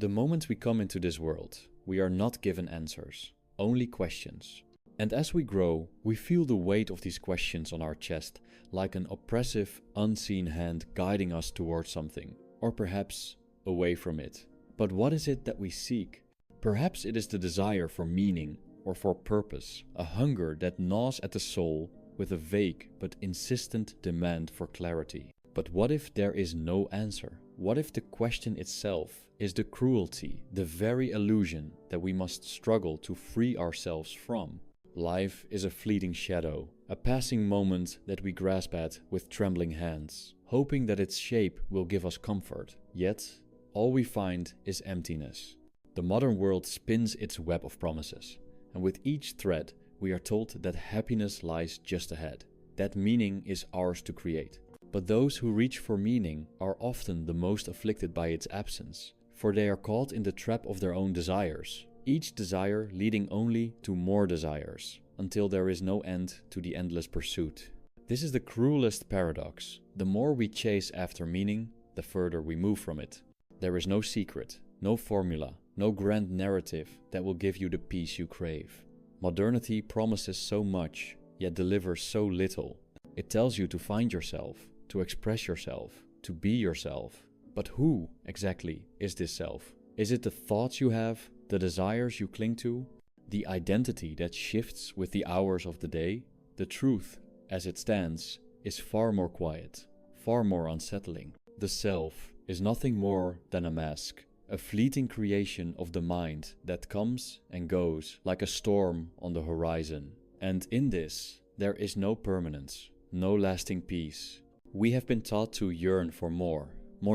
The moment we come into this world, we are not given answers, only questions. And as we grow, we feel the weight of these questions on our chest, like an oppressive, unseen hand guiding us towards something, or perhaps away from it. But what is it that we seek? Perhaps it is the desire for meaning or for purpose, a hunger that gnaws at the soul with a vague but insistent demand for clarity. But what if there is no answer? What if the question itself is the cruelty, the very illusion that we must struggle to free ourselves from? Life is a fleeting shadow, a passing moment that we grasp at with trembling hands, hoping that its shape will give us comfort. Yet, all we find is emptiness. The modern world spins its web of promises, and with each thread, we are told that happiness lies just ahead, that meaning is ours to create. But those who reach for meaning are often the most afflicted by its absence, for they are caught in the trap of their own desires, each desire leading only to more desires, until there is no end to the endless pursuit. This is the cruelest paradox. The more we chase after meaning, the further we move from it. There is no secret, no formula, no grand narrative that will give you the peace you crave. Modernity promises so much, yet delivers so little. It tells you to find yourself, to express yourself, to be yourself. But who exactly is this self? Is it the thoughts you have, the desires you cling to, the identity that shifts with the hours of the day? The truth, as it stands, is far more quiet, far more unsettling. The self is nothing more than a mask, a fleeting creation of the mind that comes and goes like a storm on the horizon. And in this, there is no permanence, no lasting peace. We have been taught to yearn for more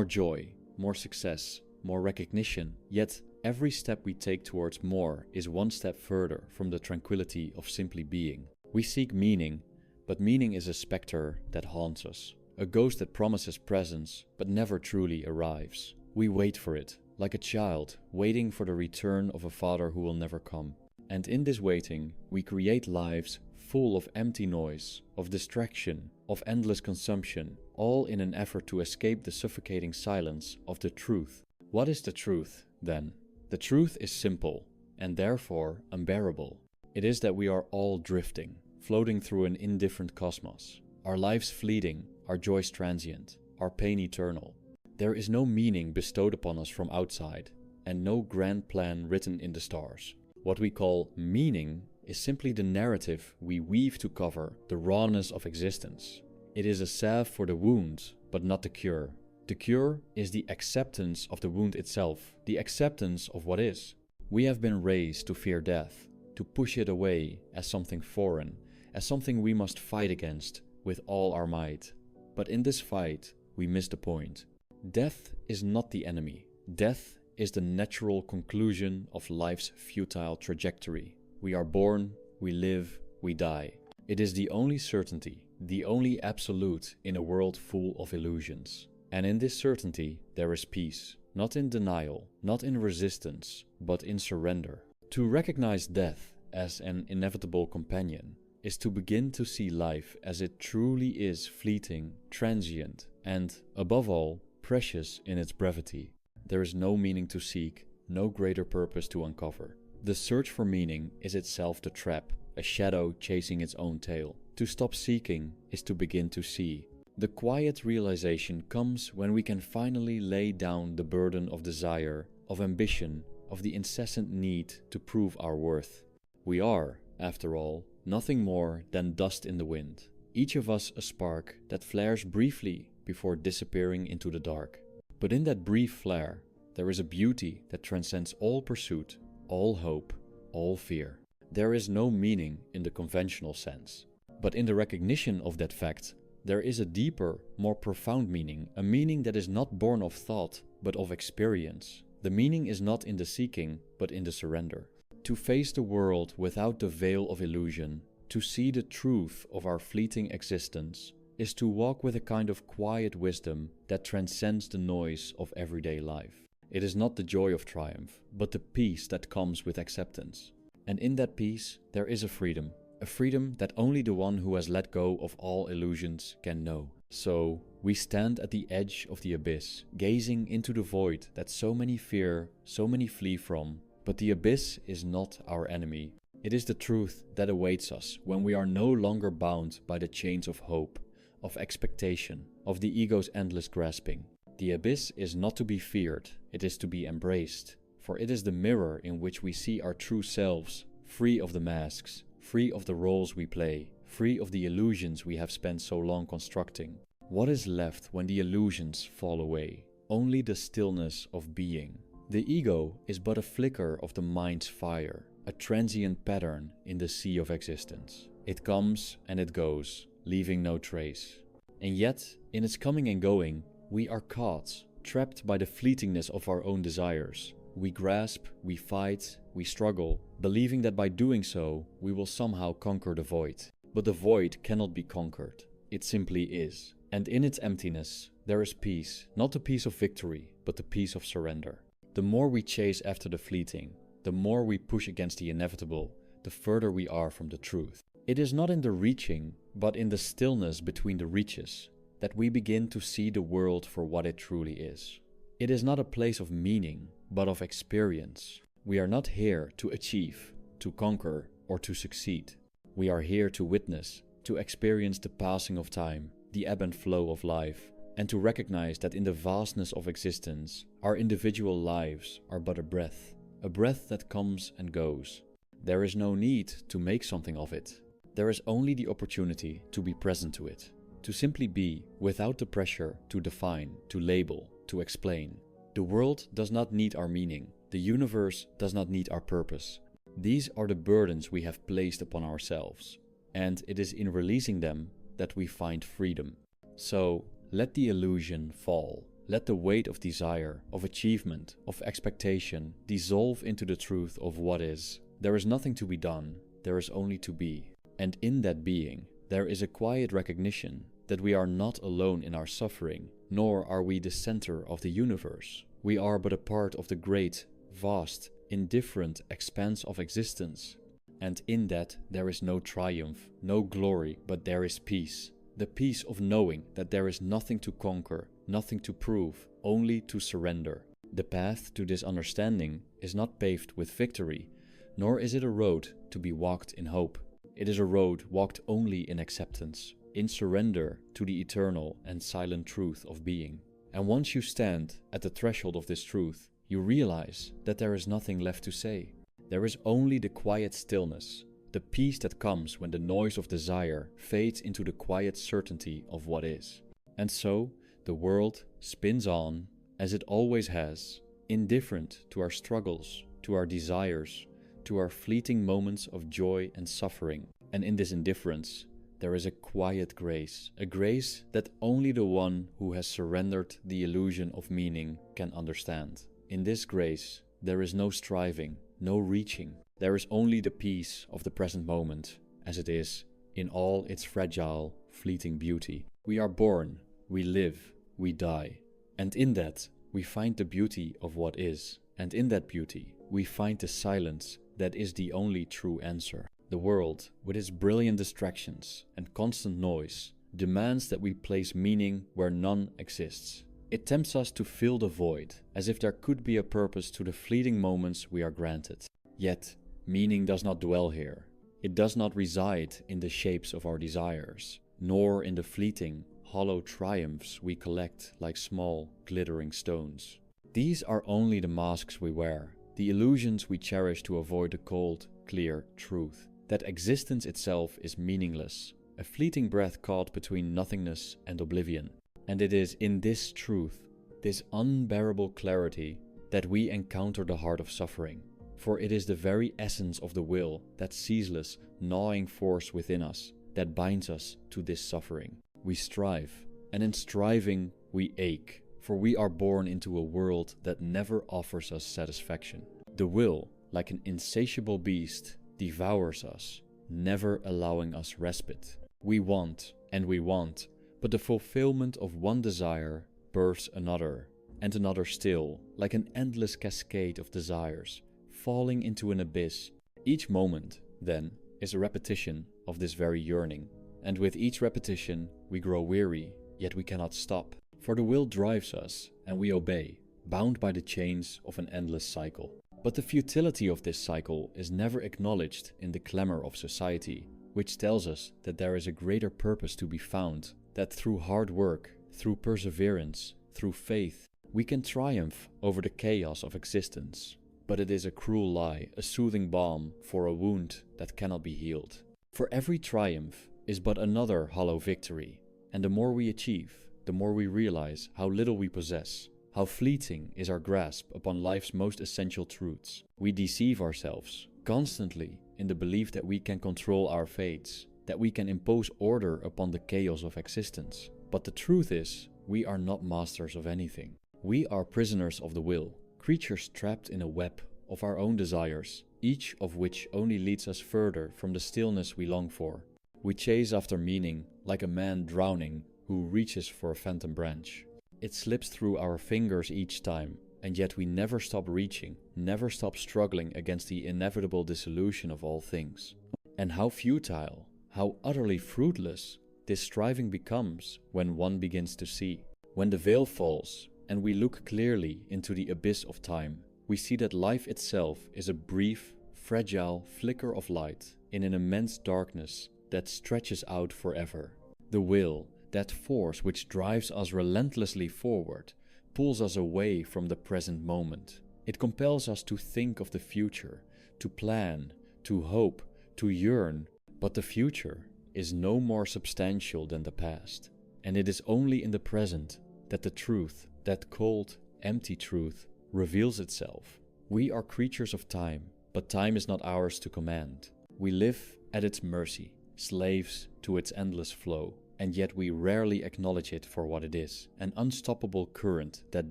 joy, more success, more recognition, yet every step we take towards more is one step further from the tranquility of simply being. We seek meaning, but meaning is a specter that haunts us, a ghost that promises presence but never truly arrives. We wait for it, like a child waiting for the return of a father who will never come. And in this waiting, we create lives full of empty noise, of distraction, of endless consumption, all in an effort to escape the suffocating silence of the truth. What is the truth, then? The truth is simple, and therefore unbearable. It is that we are all drifting, floating through an indifferent cosmos, our lives fleeting, our joys transient, our pain eternal. There is no meaning bestowed upon us from outside, and no grand plan written in the stars. What we call meaning is simply the narrative we weave to cover the rawness of existence. It is a salve for the wound, but not the cure. The cure is the acceptance of the wound itself, the acceptance of what is. We have been raised to fear death, to push it away as something foreign, as something we must fight against with all our might. But in this fight, we miss the point. Death is not the enemy. Death is the natural conclusion of life's futile trajectory. We are born, we live, we die. It is the only certainty, the only absolute in a world full of illusions. And in this certainty, there is peace, not in denial, not in resistance, but in surrender. To recognize death as an inevitable companion is to begin to see life as it truly is, fleeting, transient, and, above all, precious in its brevity. There is no meaning to seek, no greater purpose to uncover. The search for meaning is itself the trap, a shadow chasing its own tail. To stop seeking is to begin to see. The quiet realization comes when we can finally lay down the burden of desire, of ambition, of the incessant need to prove our worth. We are, after all, nothing more than dust in the wind, each of us a spark that flares briefly before disappearing into the dark. But in that brief flare, there is a beauty that transcends all pursuit, all hope, all fear. There is no meaning in the conventional sense. But in the recognition of that fact, there is a deeper, more profound meaning, a meaning that is not born of thought, but of experience. The meaning is not in the seeking, but in the surrender. To face the world without the veil of illusion, to see the truth of our fleeting existence, is to walk with a kind of quiet wisdom that transcends the noise of everyday life. It is not the joy of triumph, but the peace that comes with acceptance. And in that peace, there is a freedom that only the one who has let go of all illusions can know. So, We stand at the edge of the abyss, gazing into the void that so many fear, so many flee from. But the abyss is not our enemy. It is the truth that awaits us when we are no longer bound by the chains of hope, of expectation, of the ego's endless grasping. The abyss is not to be feared, it is to be embraced, for it is the mirror in which we see our true selves, free of the masks, free of the roles we play, free of the illusions we have spent so long constructing. What is left when the illusions fall away? Only the stillness of being. The ego is but a flicker of the mind's fire, a transient pattern in the sea of existence. It comes and it goes, leaving no trace. And yet, in its coming and going, we are caught, trapped by the fleetingness of our own desires. We grasp, we fight, we struggle, believing that by doing so, we will somehow conquer the void. But the void cannot be conquered. It simply is. And in its emptiness, there is peace, not the peace of victory, but the peace of surrender. The more we chase after the fleeting, the more we push against the inevitable, the further we are from the truth. It is not in the reaching, but in the stillness between the reaches, that we begin to see the world for what it truly is. It is not a place of meaning, but of experience. We are not here to achieve, to conquer, or to succeed. We are here to witness, to experience the passing of time, the ebb and flow of life, and to recognize that in the vastness of existence, our individual lives are but a breath that comes and goes. There is no need to make something of it. There is only the opportunity to be present to it, to simply be without the pressure to define, to label, to explain. The world does not need our meaning. The universe does not need our purpose. These are the burdens we have placed upon ourselves, and it is in releasing them that we find freedom. So, let the illusion fall. Let the weight of desire, of achievement, of expectation dissolve into the truth of what is. There is nothing to be done, there is only to be. And in that being, there is a quiet recognition that we are not alone in our suffering, nor are we the center of the universe. We are but a part of the great, vast, indifferent expanse of existence. And in that there is no triumph, no glory, but there is peace. The peace of knowing that there is nothing to conquer, nothing to prove, only to surrender. The path to this understanding is not paved with victory, nor is it a road to be walked in hope. It is a road walked only in acceptance, in surrender to the eternal and silent truth of being. And once you stand at the threshold of this truth, you realize that there is nothing left to say. There is only the quiet stillness, the peace that comes when the noise of desire fades into the quiet certainty of what is. And so, the world spins on, as it always has, indifferent to our struggles, to our desires, to our fleeting moments of joy and suffering. And in this indifference, there is a quiet grace, a grace that only the one who has surrendered the illusion of meaning can understand. In this grace, there is no striving, no reaching. There is only the peace of the present moment, as it is, in all its fragile, fleeting beauty. We are born, we live, we die. And in that, we find the beauty of what is. And in that beauty, we find the silence that is the only true answer. The world, with its brilliant distractions and constant noise, demands that we place meaning where none exists. It tempts us to fill the void, as if there could be a purpose to the fleeting moments we are granted. Yet, meaning does not dwell here. It does not reside in the shapes of our desires, nor in the fleeting, hollow triumphs we collect like small, glittering stones. These are only the masks we wear, the illusions we cherish to avoid the cold, clear truth. That existence itself is meaningless, a fleeting breath caught between nothingness and oblivion. And it is in this truth, this unbearable clarity, that we encounter the heart of suffering. For it is the very essence of the will, that ceaseless, gnawing force within us, that binds us to this suffering. We strive, and in striving we ache, for we are born into a world that never offers us satisfaction. The will, like an insatiable beast, devours us, never allowing us respite. We want, and we want, but the fulfillment of one desire births another, and another still, like an endless cascade of desires, falling into an abyss. Each moment, then, is a repetition of this very yearning, and with each repetition we grow weary, yet we cannot stop. For the will drives us, and we obey, bound by the chains of an endless cycle. But the futility of this cycle is never acknowledged in the clamor of society, which tells us that there is a greater purpose to be found, that through hard work, through perseverance, through faith, we can triumph over the chaos of existence. But it is a cruel lie, a soothing balm for a wound that cannot be healed. For every triumph is but another hollow victory, and the more we achieve, the more we realize how little we possess, how fleeting is our grasp upon life's most essential truths. We deceive ourselves constantly in the belief that we can control our fates, that we can impose order upon the chaos of existence. But the truth is, we are not masters of anything. We are prisoners of the will, creatures trapped in a web of our own desires, each of which only leads us further from the stillness we long for. We chase after meaning like a man drowning who reaches for a phantom branch. It slips through our fingers each time, and yet we never stop reaching, never stop struggling against the inevitable dissolution of all things. And how futile, how utterly fruitless this striving becomes when one begins to see. When the veil falls and we look clearly into the abyss of time, we see that life itself is a brief, fragile flicker of light in an immense darkness that stretches out forever. The will, that force which drives us relentlessly forward, pulls us away from the present moment. It compels us to think of the future, to plan, to hope, to yearn, but the future is no more substantial than the past, and it is only in the present that the truth, that cold, empty truth, reveals itself. We are creatures of time, but time is not ours to command. We live at its mercy, slaves to its endless flow, and yet we rarely acknowledge it for what it is, an unstoppable current that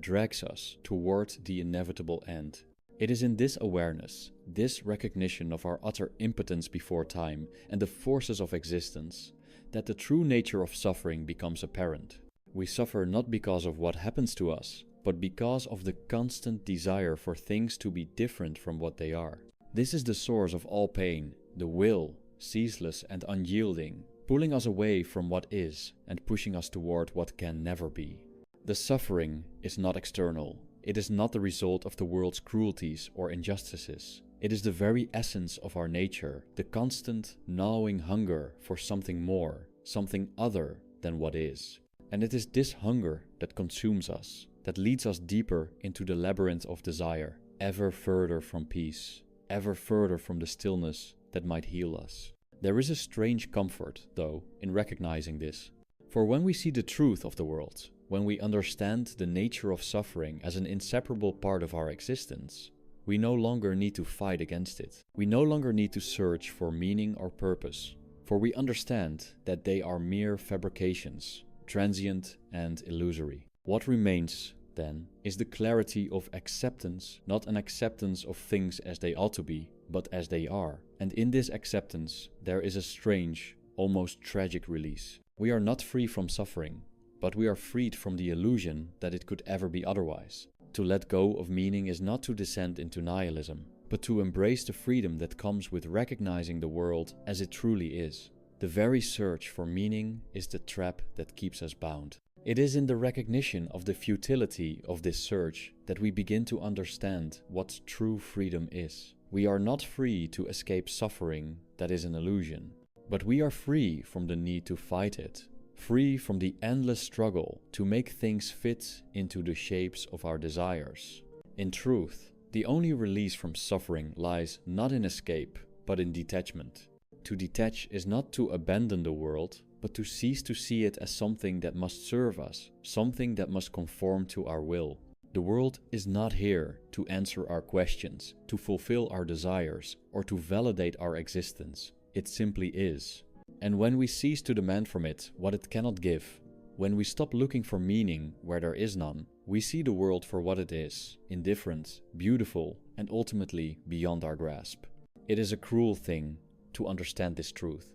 drags us toward the inevitable end. It is in this awareness, this recognition of our utter impotence before time and the forces of existence, that the true nature of suffering becomes apparent. We suffer not because of what happens to us, but because of the constant desire for things to be different from what they are. This is the source of all pain, the will, ceaseless and unyielding, pulling us away from what is and pushing us toward what can never be. The suffering is not external. It is not the result of the world's cruelties or injustices. It is the very essence of our nature, the constant, gnawing hunger for something more, something other than what is. And it is this hunger that consumes us, that leads us deeper into the labyrinth of desire, ever further from peace, ever further from the stillness that might heal us. There is a strange comfort, though, in recognizing this. For when we see the truth of the world, when we understand the nature of suffering as an inseparable part of our existence, we no longer need to fight against it. We no longer need to search for meaning or purpose, for we understand that they are mere fabrications, transient and illusory. What remains, then, is the clarity of acceptance, not an acceptance of things as they ought to be, but as they are. And in this acceptance, there is a strange, almost tragic release. We are not free from suffering, but we are freed from the illusion that it could ever be otherwise. To let go of meaning is not to descend into nihilism, but to embrace the freedom that comes with recognizing the world as it truly is. The very search for meaning is the trap that keeps us bound. It is in the recognition of the futility of this search that we begin to understand what true freedom is. We are not free to escape suffering that is an illusion, but we are free from the need to fight it, free from the endless struggle to make things fit into the shapes of our desires. In truth, the only release from suffering lies not in escape, but in detachment. To detach is not to abandon the world, but to cease to see it as something that must serve us, something that must conform to our will. The world is not here to answer our questions, to fulfill our desires, or to validate our existence. It simply is. And when we cease to demand from it what it cannot give, when we stop looking for meaning where there is none, we see the world for what it is, indifferent, beautiful, and ultimately beyond our grasp. It is a cruel thing to understand this truth.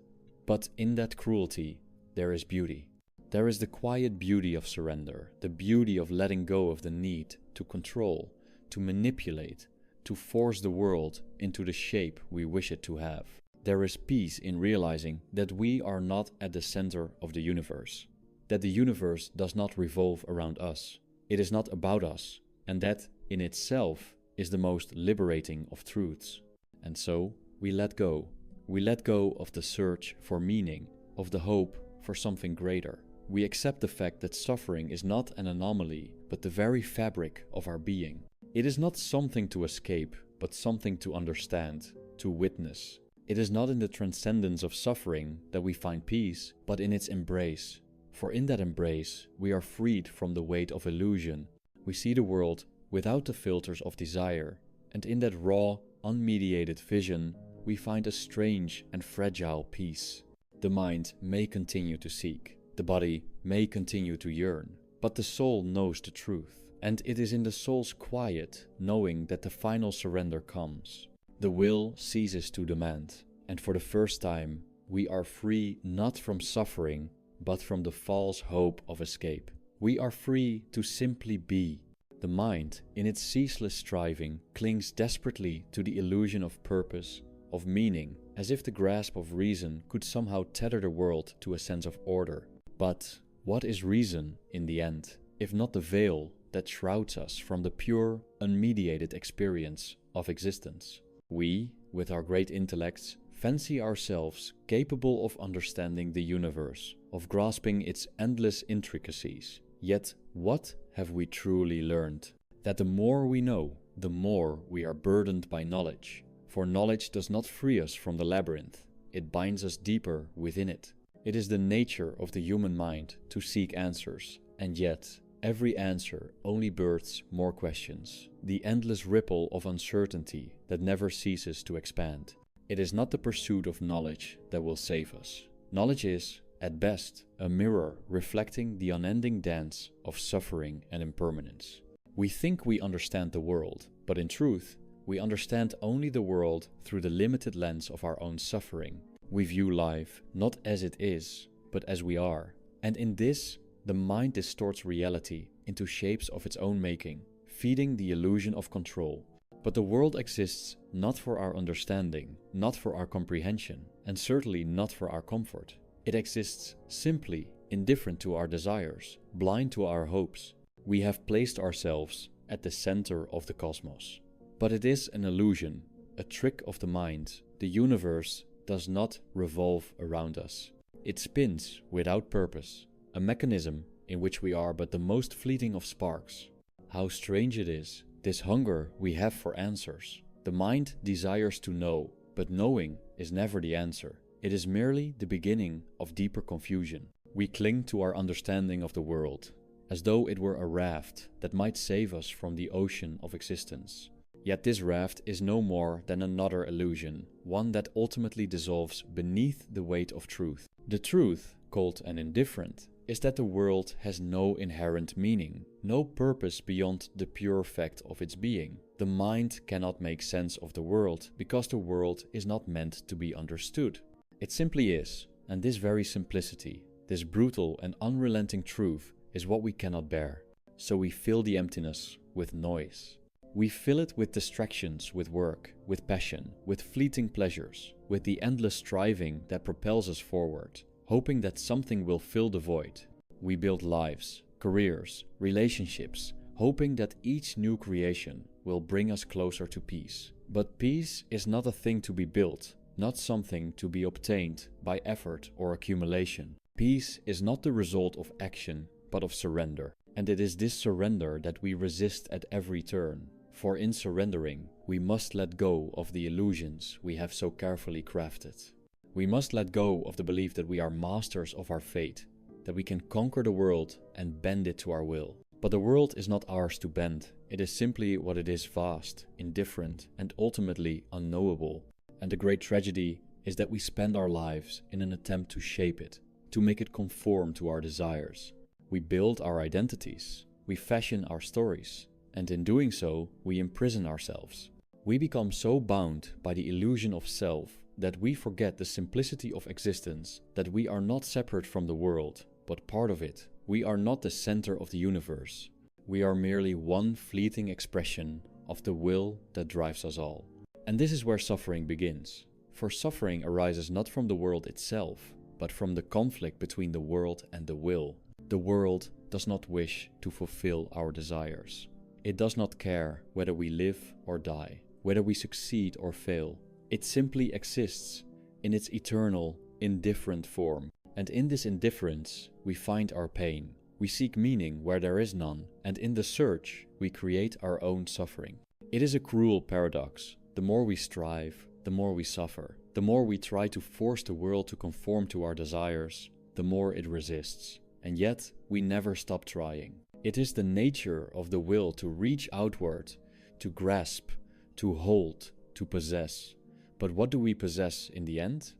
But in that cruelty, there is beauty. There is the quiet beauty of surrender, the beauty of letting go of the need to control, to manipulate, to force the world into the shape we wish it to have. There is peace in realizing that we are not at the center of the universe. that the universe does not revolve around us. It is not about us, and that in itself is the most liberating of truths. And so we let go. We let go of the search for meaning, of the hope for something greater. We accept the fact that suffering is not an anomaly, but the very fabric of our being. It is not something to escape, but something to understand, to witness. It is not in the transcendence of suffering that we find peace, but in its embrace. For in that embrace, we are freed from the weight of illusion. We see the world without the filters of desire, and in that raw, unmediated vision, we find a strange and fragile peace. The mind may continue to seek, the body may continue to yearn, but the soul knows the truth, and it is in the soul's quiet knowing that the final surrender comes. The will ceases to demand, and for the first time, we are free not from suffering, but from the false hope of escape. We are free to simply be. The mind, in its ceaseless striving, clings desperately to the illusion of purpose, of meaning, as if the grasp of reason could somehow tether the world to a sense of order. But what is reason in the end, if not the veil that shrouds us from the pure, unmediated experience of existence? We, with our great intellects, fancy ourselves capable of understanding the universe, of grasping its endless intricacies. Yet, what have we truly learned? That the more we know, the more we are burdened by knowledge. For knowledge does not free us from the labyrinth, it binds us deeper within it. It is the nature of the human mind to seek answers, and yet every answer only births more questions, the endless ripple of uncertainty that never ceases to expand. It is not the pursuit of knowledge that will save us. Knowledge is, at best, a mirror reflecting the unending dance of suffering and impermanence. We think we understand the world, but in truth, we understand only the world through the limited lens of our own suffering. We view life not as it is, but as we are. And in this, the mind distorts reality into shapes of its own making, feeding the illusion of control. But the world exists not for our understanding, not for our comprehension, and certainly not for our comfort. It exists simply indifferent to our desires, blind to our hopes. We have placed ourselves at the center of the cosmos. But it is an illusion, a trick of the mind. The universe does not revolve around us. It spins without purpose, a mechanism in which we are but the most fleeting of sparks. How strange it is, this hunger we have for answers. The mind desires to know, but knowing is never the answer. It is merely the beginning of deeper confusion. We cling to our understanding of the world, as though it were a raft that might save us from the ocean of existence. Yet this raft is no more than another illusion, one that ultimately dissolves beneath the weight of truth. The truth, called an indifferent, is that the world has no inherent meaning, no purpose beyond the pure fact of its being. The mind cannot make sense of the world because the world is not meant to be understood. It simply is, and this very simplicity, this brutal and unrelenting truth is what we cannot bear. So we fill the emptiness with noise. We fill it with distractions, with work, with passion, with fleeting pleasures, with the endless striving that propels us forward, hoping that something will fill the void. We build lives, careers, relationships, hoping that each new creation will bring us closer to peace. But peace is not a thing to be built, not something to be obtained by effort or accumulation. Peace is not the result of action, but of surrender. And it is this surrender that we resist at every turn. For in surrendering, we must let go of the illusions we have so carefully crafted. We must let go of the belief that we are masters of our fate, that we can conquer the world and bend it to our will. But the world is not ours to bend. It is simply what it is: vast, indifferent, and ultimately unknowable. And the great tragedy is that we spend our lives in an attempt to shape it, to make it conform to our desires. We build our identities, we fashion our stories, and in doing so, we imprison ourselves. We become so bound by the illusion of self that we forget the simplicity of existence, that we are not separate from the world, but part of it. We are not the center of the universe. We are merely one fleeting expression of the will that drives us all. And this is where suffering begins. For suffering arises not from the world itself, but from the conflict between the world and the will. The world does not wish to fulfill our desires. It does not care whether we live or die, whether we succeed or fail. It simply exists in its eternal, indifferent form. And in this indifference, we find our pain. We seek meaning where there is none, and in the search, we create our own suffering. It is a cruel paradox. The more we strive, the more we suffer. The more we try to force the world to conform to our desires, the more it resists. And yet, we never stop trying. It is the nature of the will to reach outward, to grasp, to hold, to possess. But what do we possess in the end?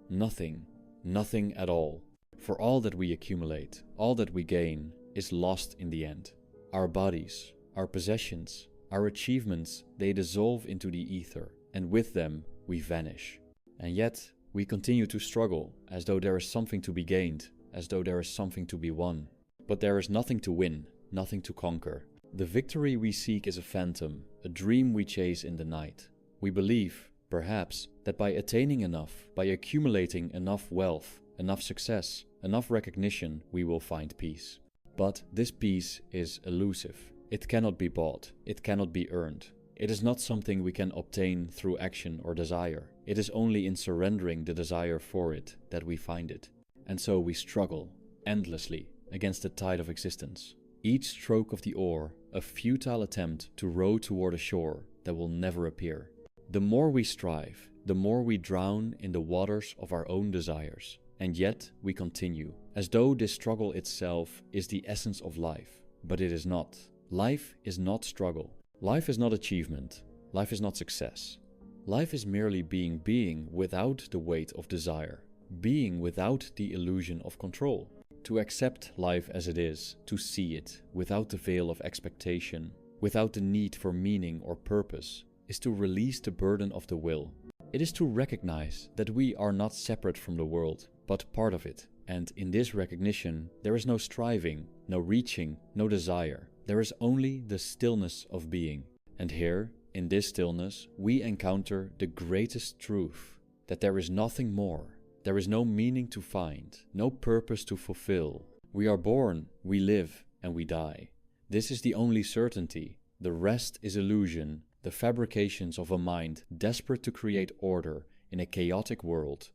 Nothing. Nothing at all. For all that we accumulate, all that we gain, is lost in the end. Our bodies, our possessions, our achievements, they dissolve into the ether, and with them we vanish. And yet, we continue to struggle, as though there is something to be gained, as though there is something to be won. But there is nothing to win, nothing to conquer. The victory we seek is a phantom, a dream we chase in the night. We believe, perhaps, that by attaining enough, by accumulating enough wealth, enough success, enough recognition, we will find peace. But this peace is elusive. It cannot be bought. It cannot be earned. It is not something we can obtain through action or desire. It is only in surrendering the desire for it that we find it. And so we struggle, endlessly, against the tide of existence. Each stroke of the oar, a futile attempt to row toward a shore that will never appear. The more we strive, the more we drown in the waters of our own desires. And yet we continue, as though this struggle itself is the essence of life. But it is not. Life is not struggle. Life is not achievement. Life is not success. Life is merely being without the weight of desire, being without the illusion of control. To accept life as it is, to see it without the veil of expectation, without the need for meaning or purpose, is to release the burden of the will. It is to recognize that we are not separate from the world, but part of it. And in this recognition, there is no striving, no reaching, no desire. There is only the stillness of being. And here, in this stillness, we encounter the greatest truth, that there is nothing more. There is no meaning to find, no purpose to fulfill. We are born, we live, and we die. This is the only certainty. The rest is illusion, the fabrications of a mind desperate to create order in a chaotic world.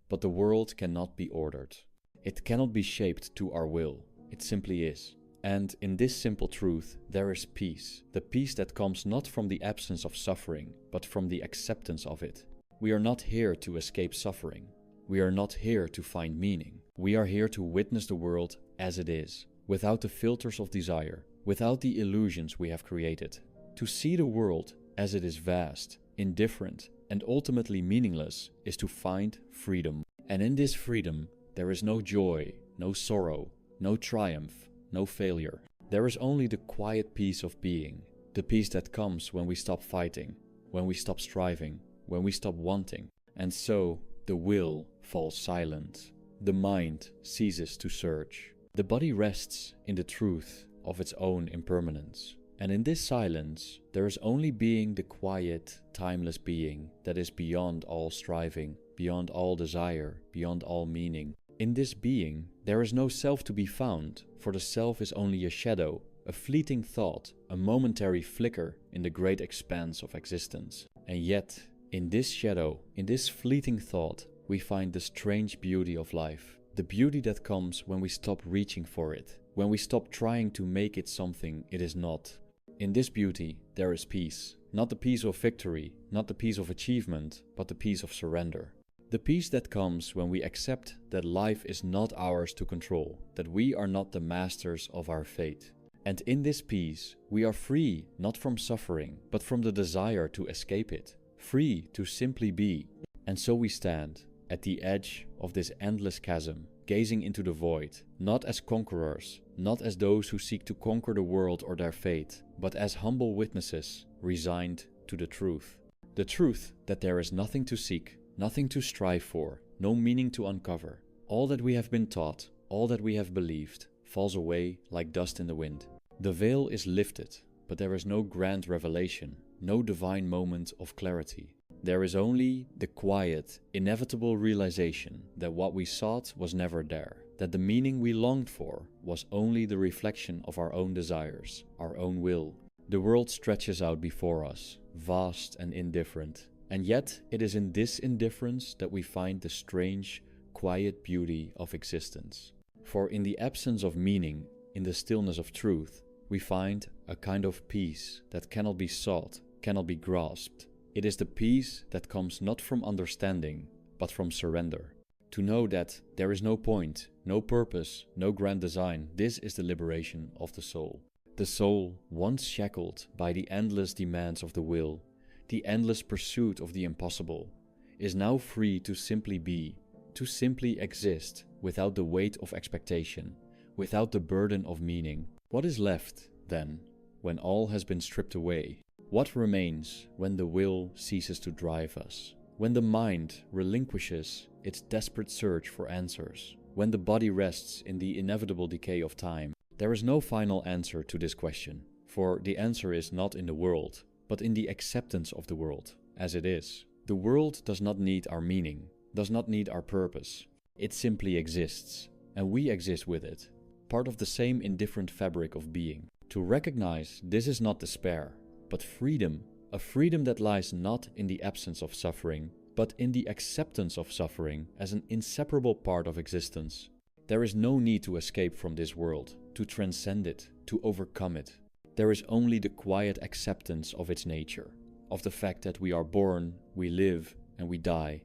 But the world cannot be ordered. It cannot be shaped to our will. It simply is. And in this simple truth, there is peace. The peace that comes not from the absence of suffering, but from the acceptance of it. We are not here to escape suffering. We are not here to find meaning. We are here to witness the world as it is, without the filters of desire, without the illusions we have created. To see the world as it is vast, indifferent, and ultimately meaningless is to find freedom. And in this freedom, there is no joy, no sorrow, no triumph, no failure. There is only the quiet peace of being, the peace that comes when we stop fighting, when we stop striving, when we stop wanting. And so, the will falls silent. The mind ceases to search. The body rests in the truth of its own impermanence. And in this silence, there is only being the quiet, timeless being that is beyond all striving, beyond all desire, beyond all meaning. In this being, there is no self to be found, for the self is only a shadow, a fleeting thought, a momentary flicker in the great expanse of existence. And yet, in this shadow, in this fleeting thought, we find the strange beauty of life. The beauty that comes when we stop reaching for it, when we stop trying to make it something it is not. In this beauty, there is peace. Not the peace of victory, not the peace of achievement, but the peace of surrender. The peace that comes when we accept that life is not ours to control, that we are not the masters of our fate. And in this peace, we are free not from suffering, but from the desire to escape it, free to simply be. And so we stand at the edge of this endless chasm, gazing into the void, not as conquerors, not as those who seek to conquer the world or their fate, but as humble witnesses, resigned to the truth. The truth that there is nothing to seek, nothing to strive for, no meaning to uncover. All that we have been taught, all that we have believed, falls away like dust in the wind. The veil is lifted, but there is no grand revelation, no divine moment of clarity. There is only the quiet, inevitable realization that what we sought was never there, that the meaning we longed for was only the reflection of our own desires, our own will. The world stretches out before us, vast and indifferent, and yet it is in this indifference that we find the strange, quiet beauty of existence. For in the absence of meaning, in the stillness of truth, we find a kind of peace that cannot be sought, cannot be grasped. It is the peace that comes not from understanding, but from surrender. To know that there is no point, no purpose, no grand design, this is the liberation of the soul. The soul, once shackled by the endless demands of the will, the endless pursuit of the impossible, is now free to simply be, to simply exist without the weight of expectation, without the burden of meaning. What is left, then, when all has been stripped away? What remains when the will ceases to drive us? When the mind relinquishes its desperate search for answers? When the body rests in the inevitable decay of time? There is no final answer to this question, for the answer is not in the world, but in the acceptance of the world, as it is. The world does not need our meaning, does not need our purpose. It simply exists, and we exist with it, part of the same indifferent fabric of being. To recognize this is not despair, but freedom, a freedom that lies not in the absence of suffering, but in the acceptance of suffering as an inseparable part of existence. There is no need to escape from this world, to transcend it, to overcome it. There is only the quiet acceptance of its nature, of the fact that we are born, we live, and we die,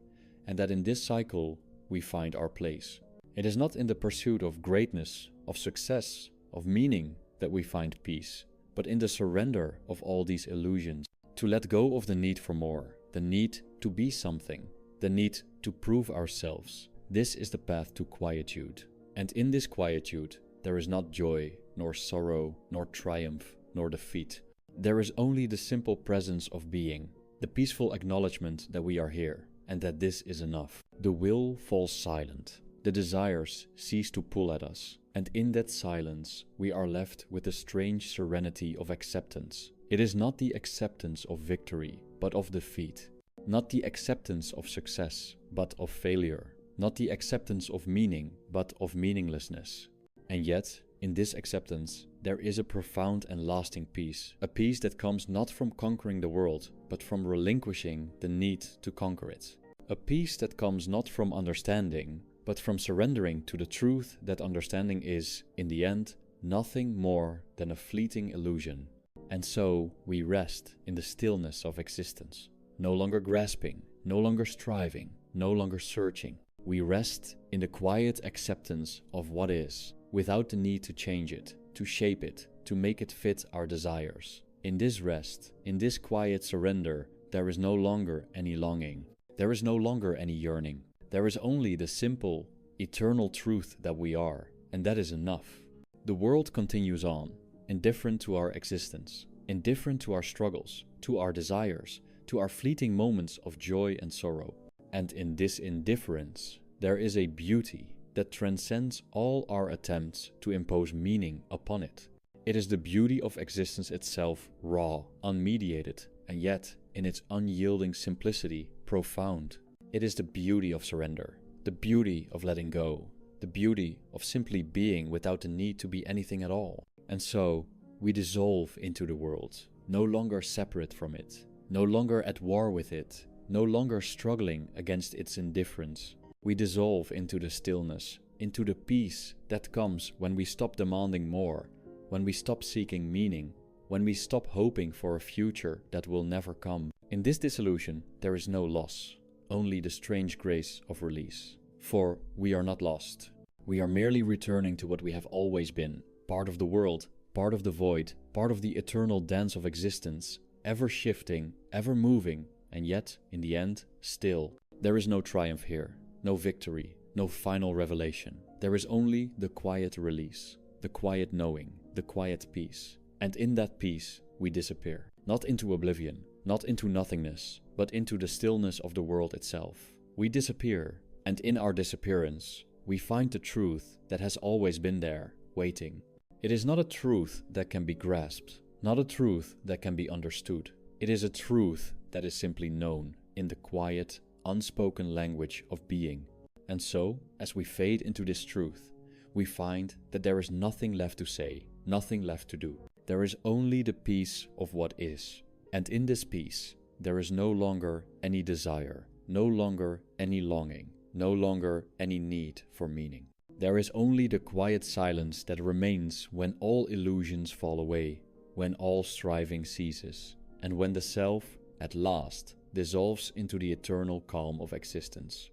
and that in this cycle we find our place. It is not in the pursuit of greatness, of success, of meaning that we find peace, but in the surrender of all these illusions, to let go of the need for more, the need to be something, the need to prove ourselves. This is the path to quietude. And in this quietude, there is not joy, nor sorrow, nor triumph, nor defeat. There is only the simple presence of being, the peaceful acknowledgement that we are here, and that this is enough. The will falls silent. The desires cease to pull at us, and in that silence, we are left with a strange serenity of acceptance. It is not the acceptance of victory, but of defeat. Not the acceptance of success, but of failure. Not the acceptance of meaning, but of meaninglessness. And yet, in this acceptance, there is a profound and lasting peace. A peace that comes not from conquering the world, but from relinquishing the need to conquer it. A peace that comes not from understanding, but from surrendering to the truth that understanding is, in the end, nothing more than a fleeting illusion. And so we rest in the stillness of existence, no longer grasping, no longer striving, no longer searching. We rest in the quiet acceptance of what is, without the need to change it, to shape it, to make it fit our desires. In this rest, in this quiet surrender, there is no longer any longing. There is no longer any yearning. There is only the simple, eternal truth that we are, and that is enough. The world continues on, indifferent to our existence, indifferent to our struggles, to our desires, to our fleeting moments of joy and sorrow. And in this indifference, there is a beauty that transcends all our attempts to impose meaning upon it. It is the beauty of existence itself, raw, unmediated, and yet, in its unyielding simplicity, profound. It is the beauty of surrender, the beauty of letting go, the beauty of simply being without the need to be anything at all. And so, we dissolve into the world, no longer separate from it, no longer at war with it, no longer struggling against its indifference. We dissolve into the stillness, into the peace that comes when we stop demanding more, when we stop seeking meaning, when we stop hoping for a future that will never come. In this dissolution, there is no loss, only the strange grace of release. For we are not lost. We are merely returning to what we have always been, part of the world, part of the void, part of the eternal dance of existence, ever shifting, ever moving, and yet, in the end, still. There is no triumph here, no victory, no final revelation. There is only the quiet release, the quiet knowing, the quiet peace. And in that peace, we disappear. Not into oblivion, not into nothingness, but into the stillness of the world itself. We disappear, and in our disappearance, we find the truth that has always been there, waiting. It is not a truth that can be grasped, not a truth that can be understood. It is a truth that is simply known in the quiet, unspoken language of being. And so, as we fade into this truth, we find that there is nothing left to say, nothing left to do. There is only the peace of what is. And in this peace, there is no longer any desire, no longer any longing, no longer any need for meaning. There is only the quiet silence that remains when all illusions fall away, when all striving ceases, and when the self, at last, dissolves into the eternal calm of existence.